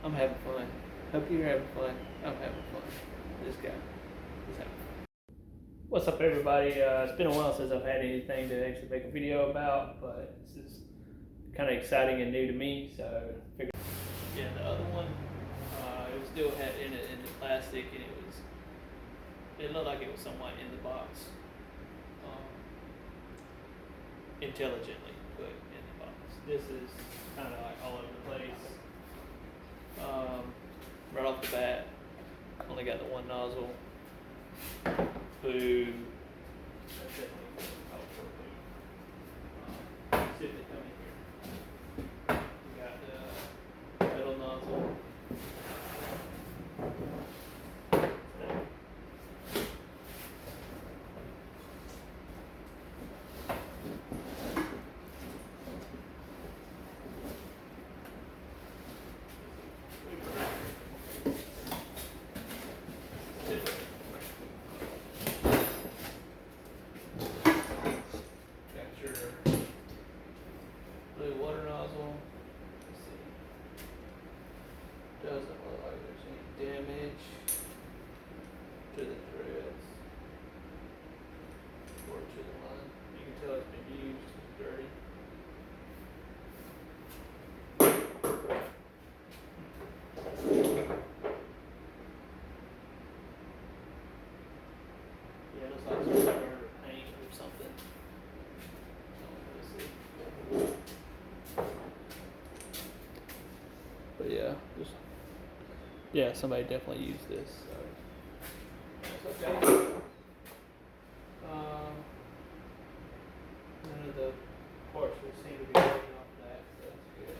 I'm having fun. Hope you're having fun. I'm having fun. This guy is having fun. What's up, everybody? It's been a while since I've had anything to actually make a video about, but this is kind of exciting and new to me, so I figured. Yeah, the other one, it was still had in it in the plastic, and it looked like it was somewhat in the box, intelligently put in the box. This is kind of like all over the place. Right off the bat, only got the one nozzle. Boo. That's definitely called for boo. See if they come in here. We got the metal nozzle. Blue water nozzle. Let's see. Doesn't look like there's any damage to the threads or to the line. You can tell it's been used. It's dirty. Yeah, it looks like some sort of paint or something. Let's see. But yeah, somebody definitely used this. So that's okay. None of the parts will seem to be working off of that, so that's good.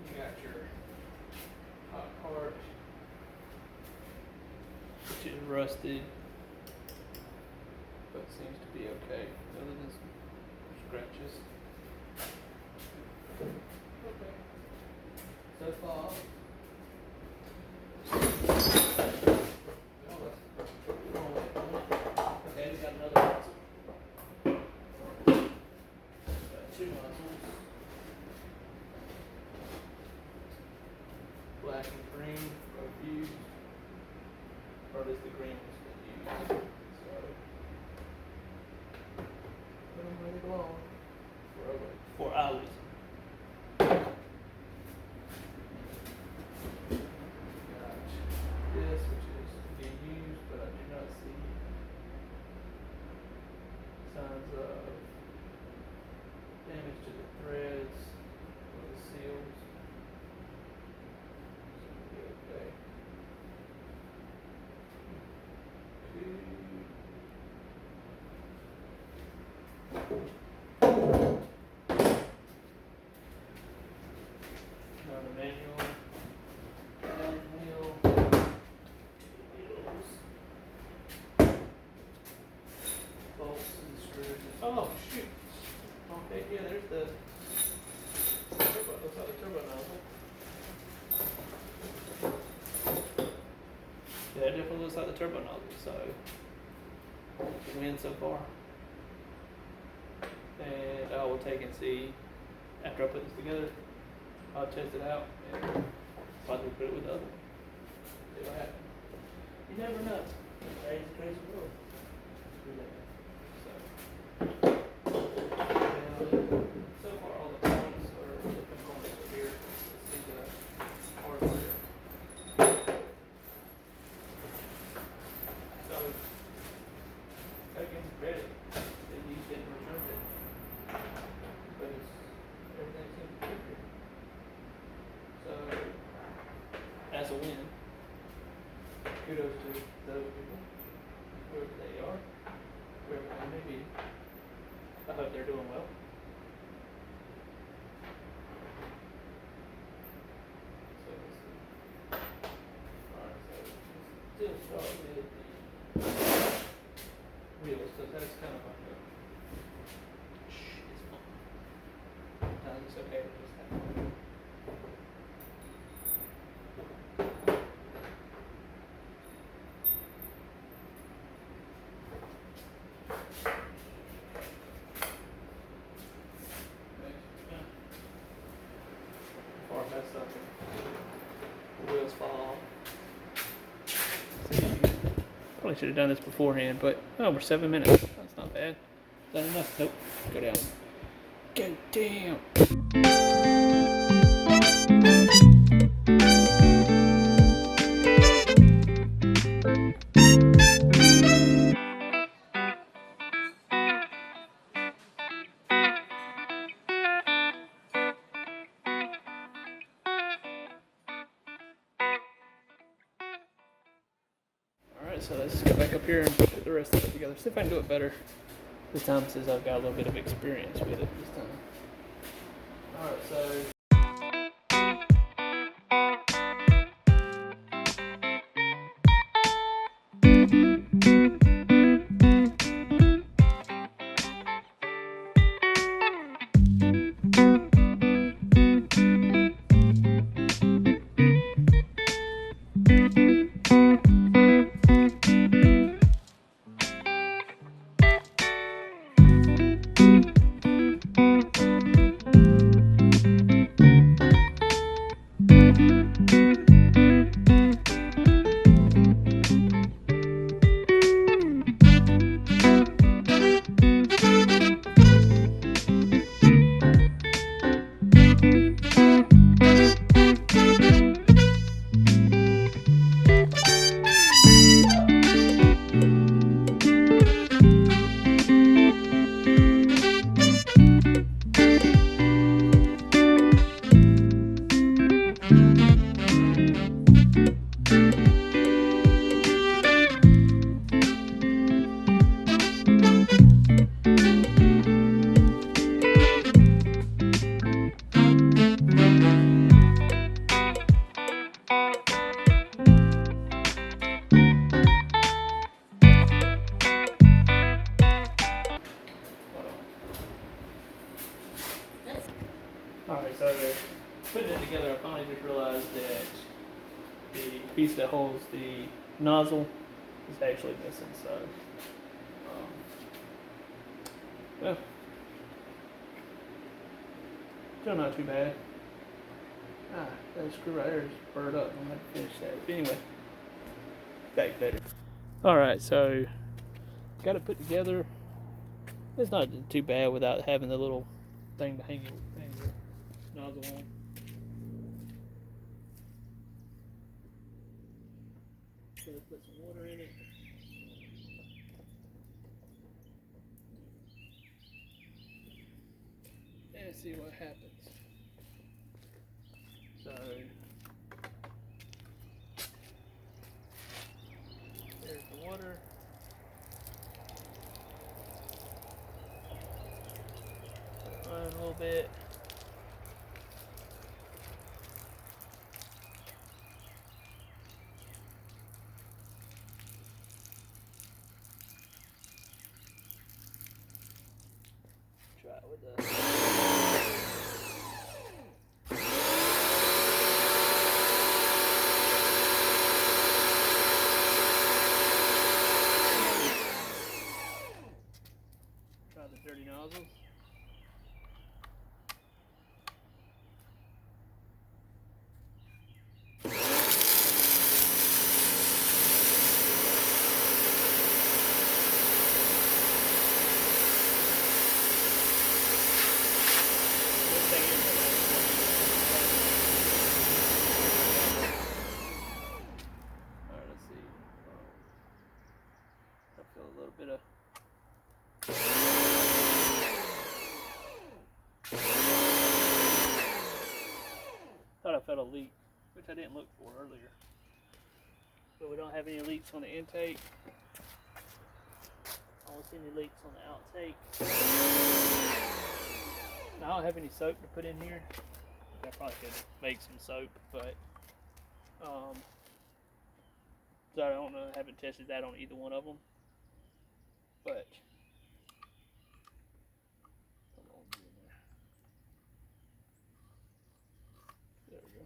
You got your hot part, which is rusted, but seems to be okay, other than some scratches. Okay. So far. Okay, we got another nozzle. Got two nozzles. Black and green, both used. Or at least the green was been used. So put them where they belong. For hours. This, which is being used, but I do not see signs of damage to the threads or the seals. So it'll be okay. Now the manual. Oh shoot! Okay, yeah, there's the turbo. Looks like the turbo nozzle. Yeah, it definitely looks like the turbo nozzle. So, win so far. And I will take and see after I put this together. I'll test it out and possibly put it with the other one. See what happens. You never know. Crazy, crazy world. So far all the points or the components are here. Let's see the hardware. So again, ready. They used it and returned it. But everything seems to be here. So as a win. Kudos to those people, whoever they are, wherever they may be. I hope they're doing well. So let's see. Alright, so let's still start with the wheels, because that's kind of like a it's fun. Sometimes it's okay to just have fun. something. The wheels fall off. Probably should have done this beforehand, but oh, we're 7 minutes. That's not bad. Is that enough? Nope. Go down. Go down. Alright, so let's go back up here and put the rest of it together. See if I can do it better this time since I've got a little bit of experience with it this time. Alright, so alright, so putting it together, I finally just realized that the piece that holds the nozzle is actually missing, so well, still not too bad. That screw right there is burred up. I'm gonna finish that. But anyway, back better. Alright, so got it put together. It's not too bad without having the little thing to hang your nozzle on. So let's put some water in it. And see what happens. So there's the water. Run a little bit. Try it with the dirty nozzles. Alright, let's see. I feel a little bit of thought I felt a leak, which I didn't look for earlier. But we don't have any leaks on the intake. I don't see any leaks on the outtake. Now I don't have any soap to put in here. I probably could make some soap, but so I don't know. I haven't tested that on either one of them. But there we go.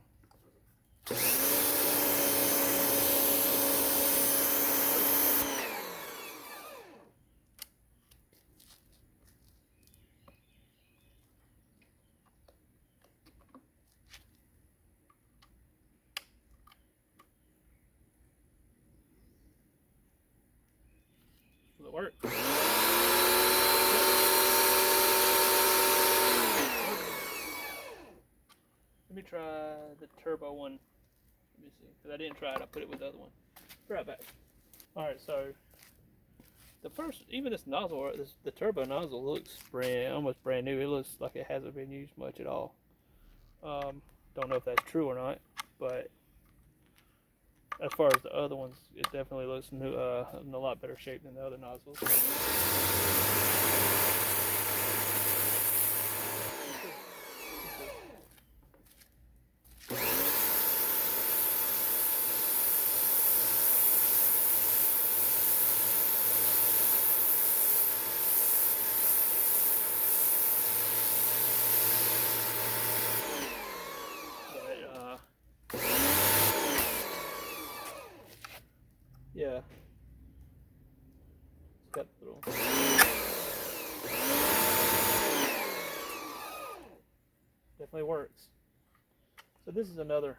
it work? Let me try the turbo one. Let me see, because I didn't try it. I put it with the other one. Be right back. All right, so the first, even this nozzle, the turbo nozzle looks almost brand new. It looks like it hasn't been used much at all. Don't know if that's true or not, but as far as the other ones, it definitely looks new, in a lot better shape than the other nozzles. Yeah. It's got the little. Definitely works. So this is another,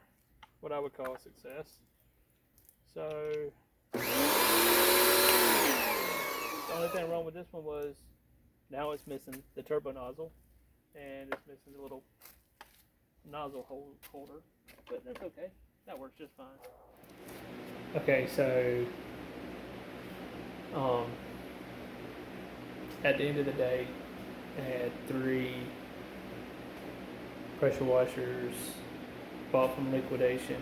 what I would call a success. So the only thing wrong with this one was now it's missing the turbo nozzle and it's missing the little nozzle holder, but that's okay. That works just fine. Okay, so at the end of the day, I had 3 pressure washers bought from liquidation,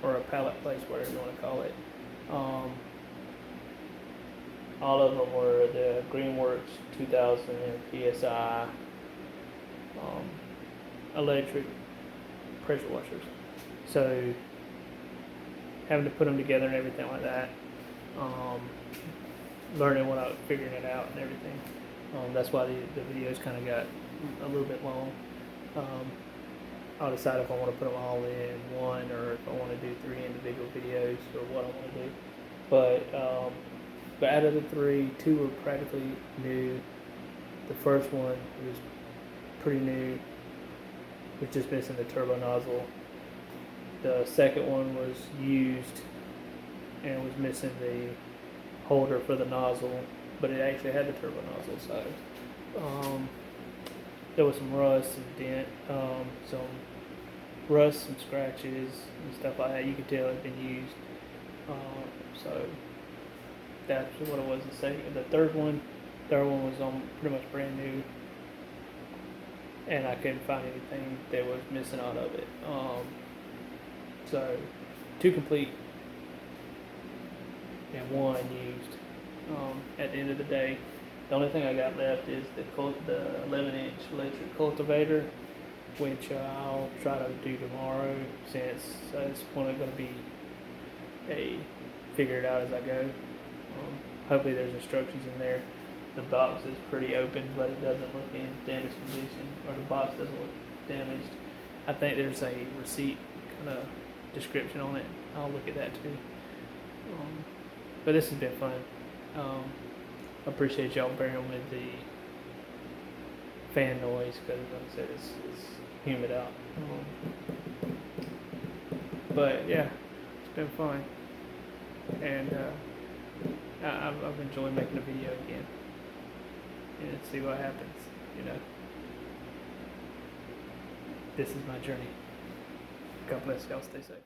or a pallet place, whatever you want to call it. All of them were the Greenworks 2000 PSI electric pressure washers. So having to put them together and everything like that, learning what I was figuring it out and everything. That's why the videos kind of got a little bit long. I'll decide if I want to put them all in one or if I want to do 3 individual videos or what I want to do. But out of the 3, 2 were practically new. The first one was pretty new, was just missing the turbo nozzle. The second one was used and was missing the holder for the nozzle, but it actually had the turbo nozzle. So there was some rust, some dent, some rust, some scratches and stuff like that. You could tell it had been used. So that's what it was. The third one was pretty much brand new, and I couldn't find anything that was missing out of it. So 2 complete and 1 used. At the end of the day, the only thing I got left is the 11-inch electric cultivator, which I'll try to do tomorrow, since it's going to be figure it out as I go. Hopefully there's instructions in there. The box is pretty open, but it doesn't look in damaged condition, or the box doesn't look damaged. I think there's a receipt kind of description on it. I'll look at that too. But this has been fun. I appreciate y'all bearing with the fan noise, because like I said, it's humid out. But yeah, it's been fun, and I've enjoyed making a video again, and see what happens. This is my journey. God bless y'all. Stay safe.